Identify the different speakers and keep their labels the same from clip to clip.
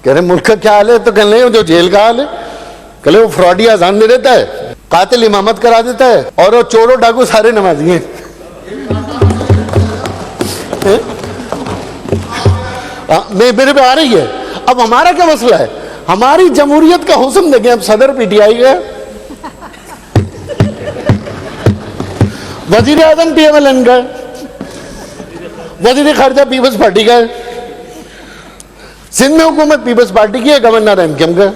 Speaker 1: कह रहे मुल्क का क्या हाल है, तो कह रहे जो जेल का हाल है। कह रहे वो फ्रॉडी अजान दे देता है, कातिल इमामत करा देता है, और वो चोरों डाकू सारे नमाजी हैं। मेरे पे आ रही है। अब हमारा क्या मसला है? हमारी जमहूरियत का हुस्न देखें। अब सदर पीटीआई का, वजीर आजम PMLN का, वजीर खारजा पीपल्स पार्टी का, सिंध में हुकूमत पीपल्स पार्टी की है, गवर्नर MKM का,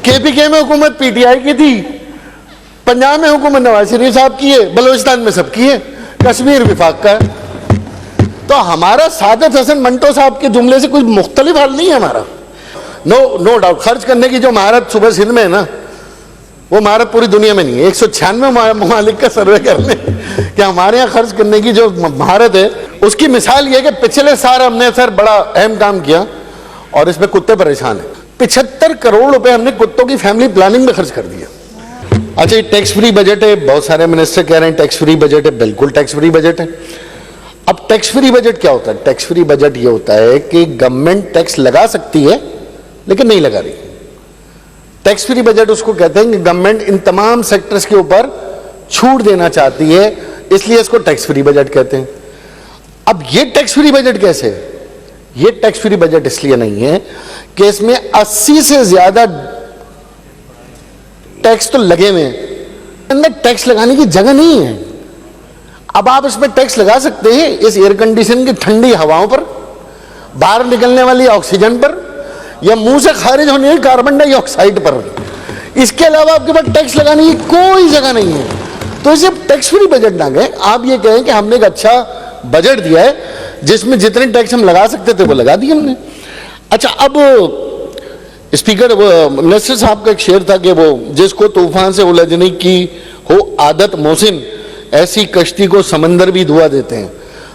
Speaker 1: KPK में हुकूमत PTI की थी, पंजाब में हुकूमत नवाज शरीफ साहब की है, बलोचिस्तान में सबकी है, कश्मीर विफाक का है। तो हमारा सादत हसन मंटो साहब के जुमले से कुछ मुख्तलिफ हाल नहीं है हमारा। नो डाउट खर्च करने की जो महारत सुबह सिंध में है ना, वो महारत पूरी दुनिया में नहीं है। 196 ममालिक का सर्वे कर ले कि हमारे यहाँ खर्च करने की जो महारत है, उसकी मिसाल ये है कि पिछले साल हमने सर बड़ा अहम काम किया और इसमें कुत्ते परेशान है। 75 करोड़ रुपए हमने कुत्तों की फैमिली प्लानिंग में खर्च कर दिया। अच्छा, ये टैक्स फ्री बजट है, बहुत सारे मिनिस्टर कह रहे हैं टैक्स फ्री बजट है। बिल्कुल टैक्स फ्री बजट है। अब टैक्स फ्री बजट क्या होता है? टैक्स फ्री बजट ये होता है कि गवर्नमेंट टैक्स लगा सकती है लेकिन नहीं लगा रही। टैक्स फ्री बजट उसको कहते हैं कि गवर्नमेंट इन तमाम सेक्टर्स के ऊपर छूट देना चाहती है, इसलिए इसको टैक्स फ्री बजट कहते हैं। अब ये टैक्स फ्री बजट कैसे है? ये टैक्स फ्री बजट इसलिए नहीं है कि इसमें 80 से ज्यादा टैक्स तो लगे हुए हैं, अंदर टैक्स लगाने की जगह नहीं है। अब आप इसमें टैक्स लगा सकते हैं इस एयर कंडीशन की ठंडी हवाओं पर, बाहर निकलने वाली ऑक्सीजन पर, या मुंह से खारिज होने वाली कार्बन डाइऑक्साइड पर। इसके अलावा आपके पास टैक्स लगाने की कोई जगह नहीं है। तो इसे टैक्स फ्री बजट ना कहें, आप ये कहें कि हमने एक अच्छा बजट दिया है जिसमें जितने टैक्स हम लगा सकते थे वो लगा दिए हमने। अच्छा, अब स्पीकर मिनिस्टर साहब का एक शेर था कि वो जिसको तूफान से उलझने की हो आदत मोहसिन, ऐसी कश्ती को समंदर भी धुआ देते हैं।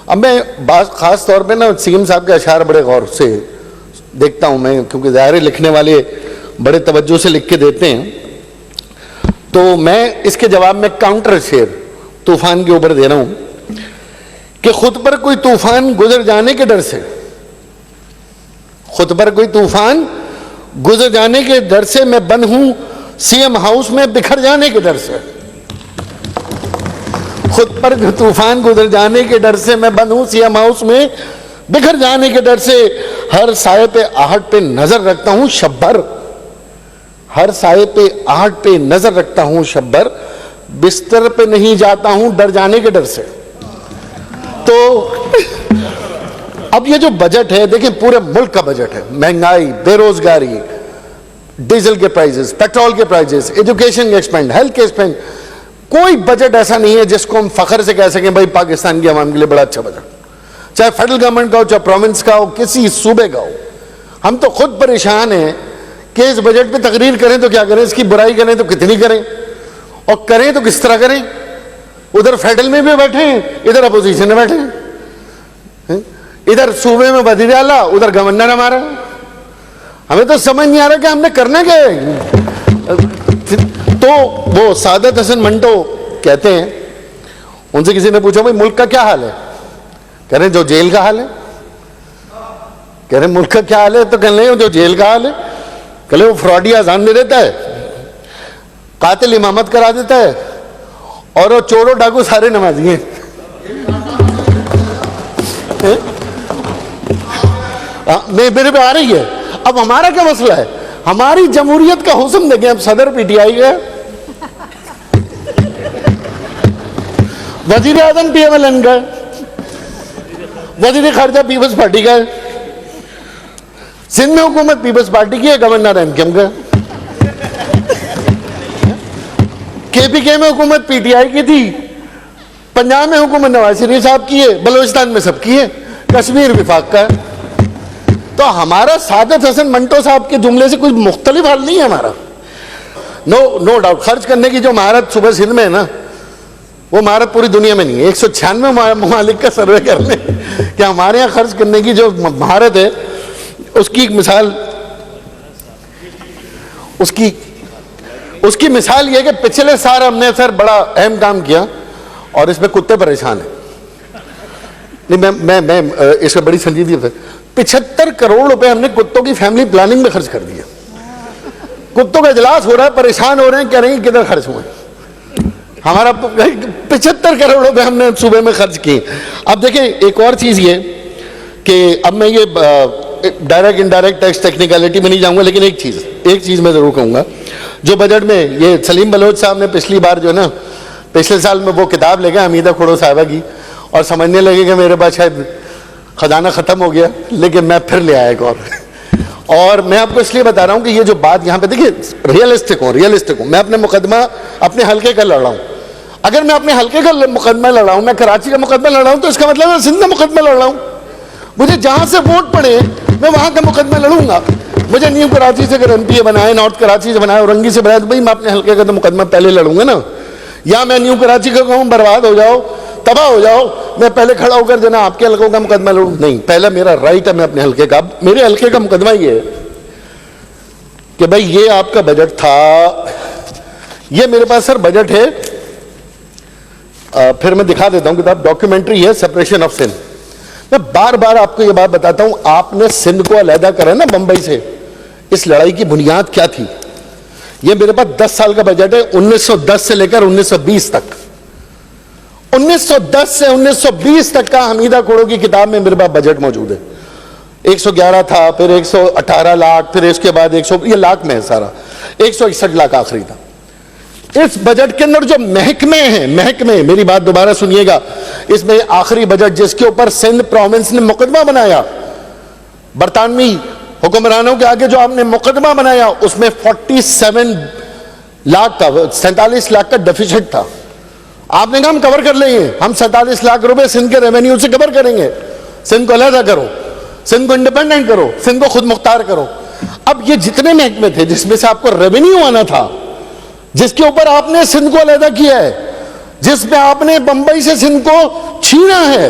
Speaker 1: अब मैं बात खास तौर पे ना सीएम साहब के अशार बड़े गौर से देखता हूं मैं, क्योंकि ज़ाहिर लिखने वाले बड़े तवज्जो से लिख के देते हैं। तो मैं इसके जवाब में काउंटर शेर तूफान के ऊपर दे रहा हूं कि खुद पर कोई तूफान गुजर जाने के डर से, खुद पर कोई तूफान गुजर जाने के डर से मैं बंद हूं सीएम हाउस में बिखर जाने के डर से। खुद पर तूफान गुजर जाने के डर से मैं बंद हूं सीएम हाउस में बिखर जाने के डर से। हर साये पे आहट पे नजर रखता हूं शब्बर, हर साये पे आहट पे नजर रखता हूं शब्बर, बिस्तर पे नहीं जाता हूं डर जाने के डर से। तो अब ये जो बजट है, देखिए पूरे मुल्क का बजट है। महंगाई, बेरोजगारी, डीजल के प्राइसेस, पेट्रोल के प्राइसेस, एजुकेशन के एक्सपेंड, हेल्थ के एक्सपेंड, कोई बजट ऐसा नहीं है जिसको हम फख्र से कह सकें भाई पाकिस्तान की आवाम के लिए बड़ा अच्छा बजट। चाहे फेडरल गवर्नमेंट का हो, चाहे प्रोविंस का हो, किसी सूबे का हो। हम तो खुद परेशान हैं कि इस बजट पे तकरीर करें तो क्या करें, इसकी बुराई करें तो कितनी करें, और करें तो किस तरह करें। उधर फेडरल में भी बैठे हैं, इधर अपोजिशन में बैठे हैं, इधर सूबे में वजीर आला, उधर गवर्नर हमारा। हमें तो समझ नहीं आ रहा कि हमने करना क्या है। तो वो सादत हसन मंटो कहते हैं, उनसे किसी ने पूछा भाई मुल्क का क्या हाल है? कह रहे जो जेल का हाल है। कह रहे मुल्क का क्या हाल है, तो कह रहे जो जेल का हाल है। कह रहे वो फ्रॉडी अजान दे देता है, कातिल इमामत करा देता है, और वो चोरों डाकू सारे नमाजी हैं। मेरे पे आ रही है। अब हमारा क्या मसला है? हमारी जमहूरियत का हुस्न देखें। अब सदर PTI का, वजीर आजम PMLN का, वजीर खारजा पीपल्स पार्टी का, सिंध में हुकूमत पीपल्स पार्टी की है, गवर्नर MKM का, KPK में हुकूमत PTI की थी, पंजाब में हुकूमत नवाज शरीफ साहब की है, बलोचिस्तान में सबकी है, कश्मीर विफाक का है। तो हमारा सादत हसन मंटो साहब के जुमले से कुछ मुख्तलिफ हाल नहीं है हमारा। नो डाउट खर्च करने की जो महारत सुबह सिंध में है ना, वो महारत पूरी दुनिया में नहीं है। 196 ममालिक का सर्वे कर ले कि हमारे यहाँ खर्च करने की जो महारत है, उसकी एक मिसाल, उसकी मिसाल ये कि पिछले साल हमने सर बड़ा अहम काम किया और इसमें कुत्ते परेशान हैं। नहीं, मैं इसका बड़ी संजीदगी से 75 करोड़ रुपए हमने कुत्तों की फैमिली प्लानिंग में खर्च कर दिया। कुत्तों का इजलास हो रहा है, परेशान हो रहे हैं, कह रहे हैं किधर खर्च हुए। हमारा 75 करोड़ रुपए हमने सूबे में खर्च किए। अब देखिए एक और चीज ये कि अब मैं ये डायरेक्ट इनडायरेक्ट टैक्स टेक्निकलिटी में नहीं जाऊंगा, लेकिन एक चीज मैं जरूर कहूंगा। जो बजट में ये सलीम बलोच साहब ने पिछली बार जो है ना, पिछले साल में वो किताब ले गए हमीदा खुड़ो साहिबा की, और समझने लगे कि मेरे पास शायद खजाना खत्म हो गया, लेकिन मैं फिर ले आया एक और मैं आपको इसलिए बता रहा हूं कि ये जो बात यहां पे देखिए, रियलिस्टिक हूं। मैं अपने मुकदमा अपने हल्के का लड़ रहा हूं। अगर मैं अपने हल्के का मुकदमा लड़ रहा हूं, मैं कराची का मुकदमा लड़ रहा हूं, तो इसका मतलब मैं सिंध का मुकदमा लड़ रहा हूं। मुझे जहां से वोट पड़े मैं वहां का मुकदमा लड़ूंगा। मुझे न्यू कराची से अगर एमपीए बनाए, नॉर्थ कराची से बनाए, औरंगी से बनाए, तो भाई मैं अपने हल्के का तो मुकदमा पहले लड़ूंगा ना। या मैं न्यू कराची का कहूं बर्बाद हो जाओ, तबाह हो जाओ, मैं पहले खड़ा होकर जो ना आपके हल्कों का मुकदमा लड़ूं? नहीं, पहला मेरा राइट है मैं अपने हल्के का। मेरे हल्के का मुकदमा ये है कि भाई ये आपका बजट था, ये मेरे पास सर बजट है। फिर मैं दिखा देता हूं किताब, डॉक्यूमेंट्री है सेपरेशन ऑफ सिंध। मैं बार बार आपको ये बात बताता हूं, आपने सिंध को अलहदा करा ना बंबई से, इस लड़ाई की बुनियाद क्या थी? ये मेरे पास 10 साल का बजट है, 1910 से लेकर 1920 तक। 1910 से 1920 तक का हमीदा खुड़ो की किताब में मेरे पास बजट मौजूद है। 111 था, फिर 118 लाख, फिर इसके बाद 100, ये लाख में है सारा, 161 लाख आखिरी था। इस बजट के अंदर जो महकमे हैं, महकमे, मेरी बात दोबारा सुनिएगा, इसमें आखिरी बजट जिसके ऊपर सिंध प्रोविंस ने मुकदमा बनाया, बरतानवी हुक्मरानों के आगे जो आपने मुकदमा बनाया, उसमें 47 लाख था, 47 लाख का डेफिसिट था। आपने कहा हम कवर कर लेंगे, हम 47 लाख रुपए सिंध के रेवेन्यू से कवर करेंगे। सिंध को अलहदा करो, सिंध को इंडिपेंडेंट करो, सिंध को खुद मुख्तार करो। अब ये जितने महकमे थे जिसमें से आपको रेवेन्यू आना था, जिसके ऊपर आपने सिंध को अलहदा किया है, जिसमें आपने बंबई से सिंध को छीना है,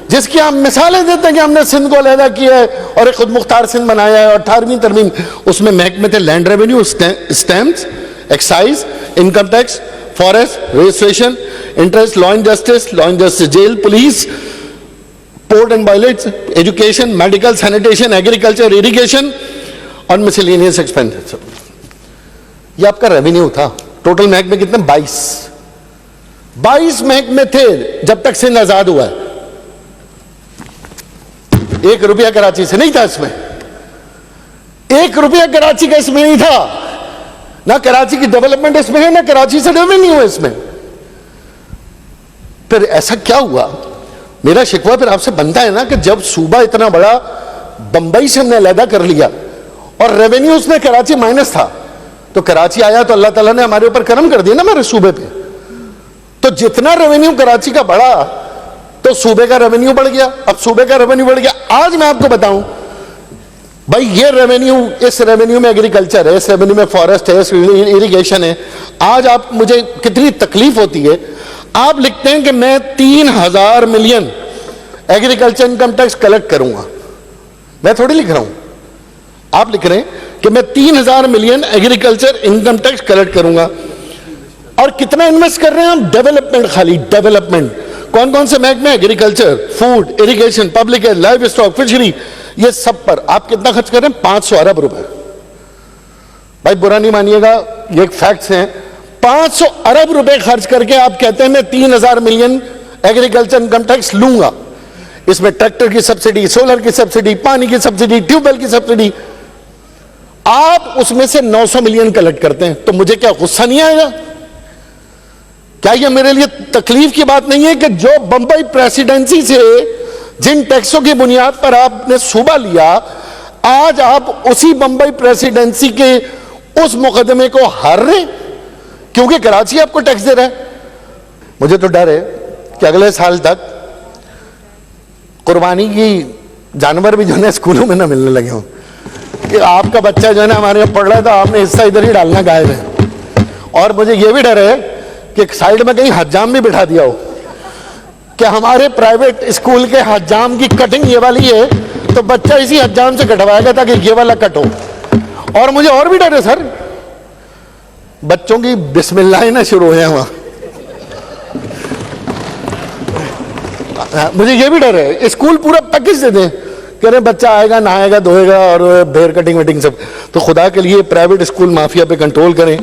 Speaker 1: जिसकी आप मिसालें देते हैं कि हमने सिंध को अलहदा किया है और एक खुद मुख्तार सिंध बनाया है, 18वीं तरमीम, उसमें महकमे थे land revenue, stamps, excise, income tax, forest, registration, interest, law and justice, jail, police, port and violets, education, medical, sanitation, agriculture, irrigation और मिसलेनियस एक्सपेंडिचर। ये आपका रेवेन्यू था। टोटल महकमे कितने? 22 महकमे थे जब तक सिंध आजाद हुआ है। 1 रुपया कराची से नहीं था इसमें, 1 रुपया कराची का इसमें नहीं था। ना कराची की डेवलपमेंट इसमें है, ना कराची से रेवेन्यू है इसमें। फिर ऐसा क्या हुआ? मेरा शिकवा फिर आपसे बनता है ना कि जब सूबा इतना बड़ा बंबई से हमने अलहदा कर लिया और रेवेन्यू उसमें कराची माइनस था, तो कराची आया तो अल्लाह ताला ने हमारे ऊपर करम कर दिया ना हमारे सूबे पे। तो जितना रेवेन्यू कराची का बढ़ा तो सूबे का रेवेन्यू बढ़ गया। अब सूबे का रेवेन्यू बढ़ गया। आज मैं आपको बताऊं भाई, ये रेवेन्यू, इस रेवेन्यू में एग्रीकल्चर है, इस रेवेन्यू में फॉरेस्ट है, इरिगेशन है। आज आप मुझे कितनी तकलीफ होती है, आप लिखते हैं कि मैं 3000 million agriculture income tax collect करूंगा। मैं थोड़ी लिख रहा हूं, आप लिख रहे हैं कि मैं 3000 million agriculture income tax collect करूंगा। और कितना इन्वेस्ट कर रहे हैं हम? डेवलपमेंट, खाली डेवलपमेंट। कौन कौन से महकमे? Agriculture, food, irrigation, public health, live stock, fishery, ये सब पर आप कितना खर्च कर रहे हैं? 500 अरब रुपए। भाई बुरा नहीं मानिएगा, ये फैक्ट्स हैं। 500 अरब रुपए खर्च करके आप कहते हैं मैं 3000 मिलियन एग्रीकल्चर इनकम टैक्स लूंगा। इसमें ट्रैक्टर की सब्सिडी, सोलर की सब्सिडी, पानी की सब्सिडी, ट्यूबवेल की सब्सिडी, आप उसमें से 900 मिलियन कलेक्ट करते हैं। तो मुझे क्या गुस्सा नहीं आएगा? क्या यह मेरे लिए तकलीफ की बात नहीं है कि जो बंबई प्रेसिडेंसी से जिन टैक्सों की बुनियाद पर आपने सूबा लिया, आज आप उसी बंबई प्रेसिडेंसी के उस मुकदमे को हार रहे हैं क्योंकि कराची आपको टैक्स दे रहा है। मुझे तो डर है कि अगले साल तक कुर्बानी की जानवर भी जो है स्कूलों में ना मिलने लगे हों कि आपका बच्चा जो है ना हमारे यहाँ पढ़ रहा है तो आपने हिस्सा इधर ही डालना गायब है। और मुझे यह भी डर है कि साइड में कहीं हज्जाम भी बिठा दिया हो कि हमारे प्राइवेट स्कूल के हज्जाम की कटिंग ये वाली है तो बच्चा इसी हज्जाम से कटवाएगा ताकि ये वाला कट हो। और मुझे और भी डर है सर, बच्चों की बिस्मिल्लाह ना शुरू हो जाए वहां। मुझे ये भी डर है, स्कूल पूरा पैकेज दे दें, कह रहे बच्चा आएगा नहाएगा धोएगा और हेयर कटिंग वेटिंग सब। तो खुदा के लिए प्राइवेट स्कूल माफिया पे कंट्रोल करें।